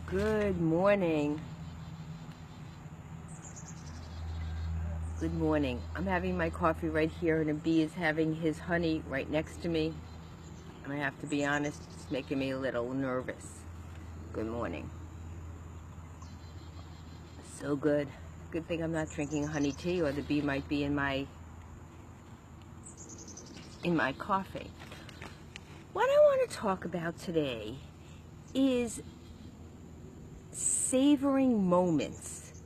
Good morning. Good morning. I'm having my coffee right here, and a bee is having his honey right next to me. And I have to be honest, it's making me a little nervous. Good morning. So good. Good thing I'm not drinking honey tea, or the bee might be in my coffee. What I want to talk about today is savoring moments.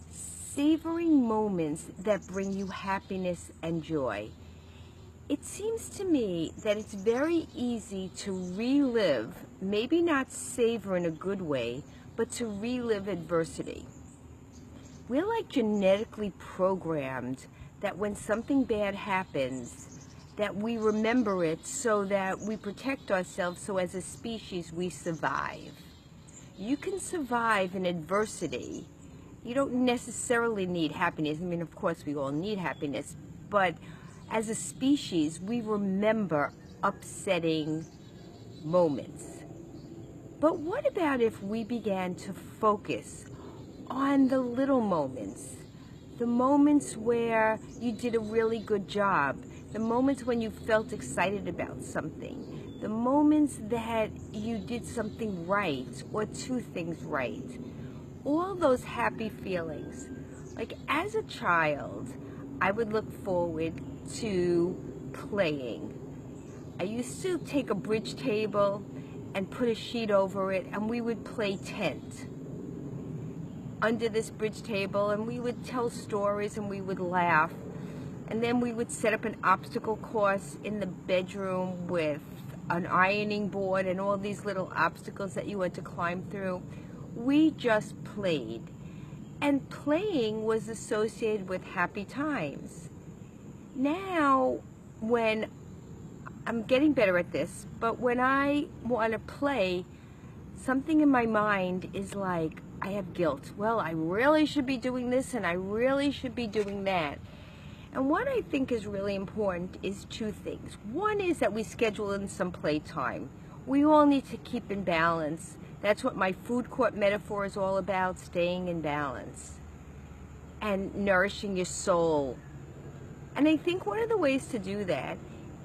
Savoring moments that bring you happiness and joy. It seems to me that it's very easy to relive, maybe not savor in a good way, but to relive adversity. We're like genetically programmed that when something bad happens, that we remember it so that we protect ourselves, so as a species we survive. You can survive in adversity. You don't necessarily need happiness. I mean, of course, we all need happiness, but as a species, we remember upsetting moments. But what about if we began to focus on the little moments, the moments where you did a really good job, the moments when you felt excited about something, the moments that you did something right or two things right, all those happy feelings. Like as a child, I would look forward to playing. I used to take a bridge table and put a sheet over it, and we would play tent under this bridge table, and we would tell stories and we would laugh. And then we would set up an obstacle course in the bedroom with an ironing board and all these little obstacles that you had to climb through. We just played. And playing was associated with happy times. Now, when I'm getting better at this, but when I want to play, something in my mind is like, I have guilt. Well, I really should be doing this and I really should be doing that. And what I think is really important is two things. One is that we schedule in some playtime. We all need to keep in balance. That's what my food court metaphor is all about, staying in balance and nourishing your soul. And I think one of the ways to do that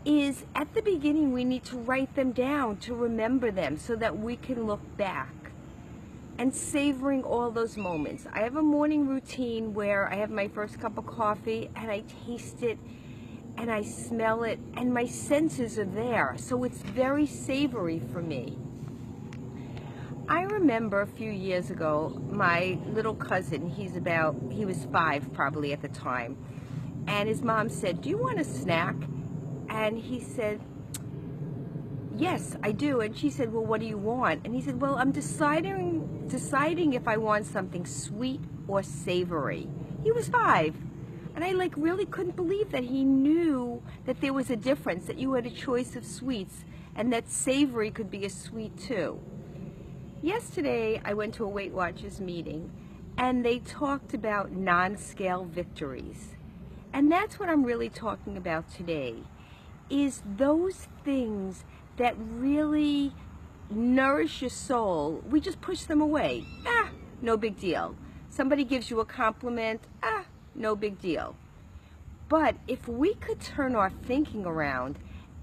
is at the beginning we need to write them down to remember them so that we can look back and savoring all those moments. I have a morning routine where I have my first cup of coffee and I taste it and I smell it and my senses are there. So it's very savory for me. I remember a few years ago, my little cousin, he was 5 probably at the time, and his mom said, "Do you want a snack?" And he said, "Yes, I do." And she said, "Well, what do you want?" And he said, "Well, I'm deciding if I want something sweet or savory." He was 5. And I really couldn't believe that he knew that there was a difference, that you had a choice of sweets and that savory could be a sweet too. Yesterday, I went to a Weight Watchers meeting and they talked about non-scale victories. And that's what I'm really talking about today, is those things that really nourish your soul. We just push them away. No big deal. Somebody gives you a compliment. No big deal. But if we could turn our thinking around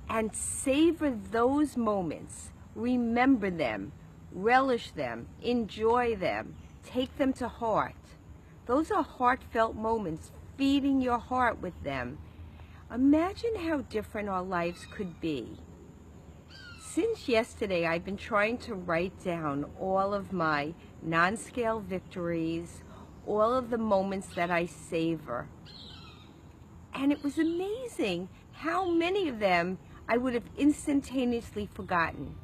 and savor those moments, remember them, relish them, enjoy them, take them to heart. Those are heartfelt moments, feeding your heart with them. Imagine how different our lives could be. Since yesterday, I've been trying to write down all of my non-scale victories, all of the moments that I savor. And it was amazing how many of them I would have instantaneously forgotten.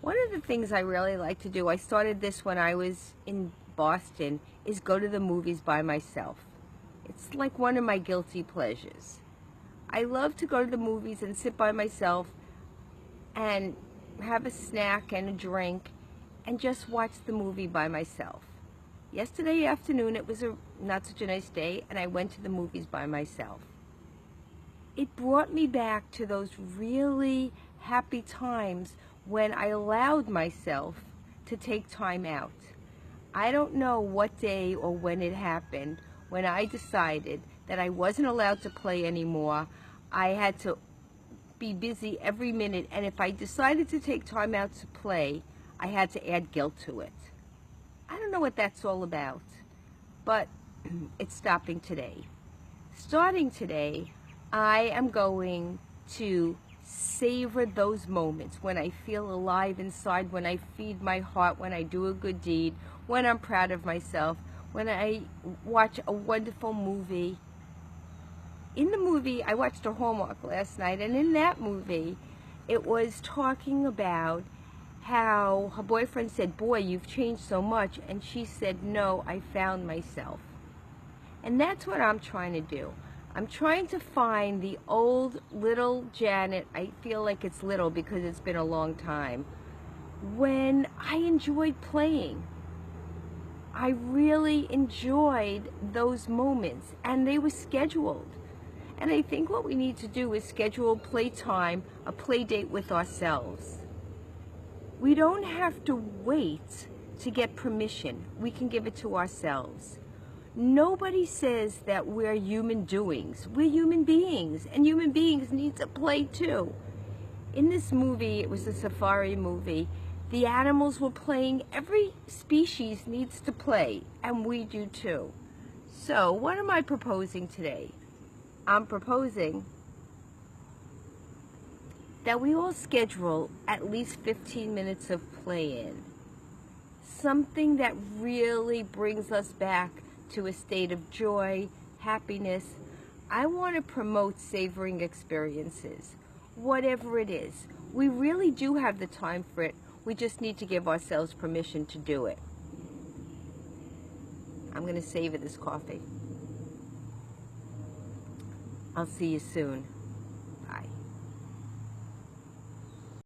One of the things I really like to do, I started this when I was in Boston, is go to the movies by myself. It's like one of my guilty pleasures. I love to go to the movies and sit by myself and have a snack and a drink and just watch the movie by myself. Yesterday afternoon, it was not such a nice day, and I went to the movies by myself. It brought me back to those really happy times when I allowed myself to take time out. I don't know what day or when it happened, when I decided that I wasn't allowed to play anymore. I had to be busy every minute, and if I decided to take time out to play, I had to add guilt to it. I don't know what that's all about, but it's stopping today. Starting today, I am going to savor those moments when I feel alive inside, when I feed my heart, when I do a good deed, when I'm proud of myself, when I watch a wonderful movie. In the movie, I watched a Hallmark last night, and in that movie, it was talking about how her boyfriend said, "Boy, you've changed so much," and she said, "No, I found myself." And that's what I'm trying to do. I'm trying to find the old little Janet. I feel like it's little because it's been a long time. When I enjoyed playing, I really enjoyed those moments, and they were scheduled. And I think what we need to do is schedule playtime, a play date with ourselves. We don't have to wait to get permission. We can give it to ourselves. Nobody says that we're human doings. We're human beings, and human beings need to play too. In this movie, it was a safari movie, the animals were playing. Every species needs to play, and we do too. So, what am I proposing today? I'm proposing that we all schedule at least 15 minutes of play-in. Something that really brings us back to a state of joy, happiness. I want to promote savoring experiences, whatever it is. We really do have the time for it. We just need to give ourselves permission to do it. I'm going to savor this coffee. I'll see you soon.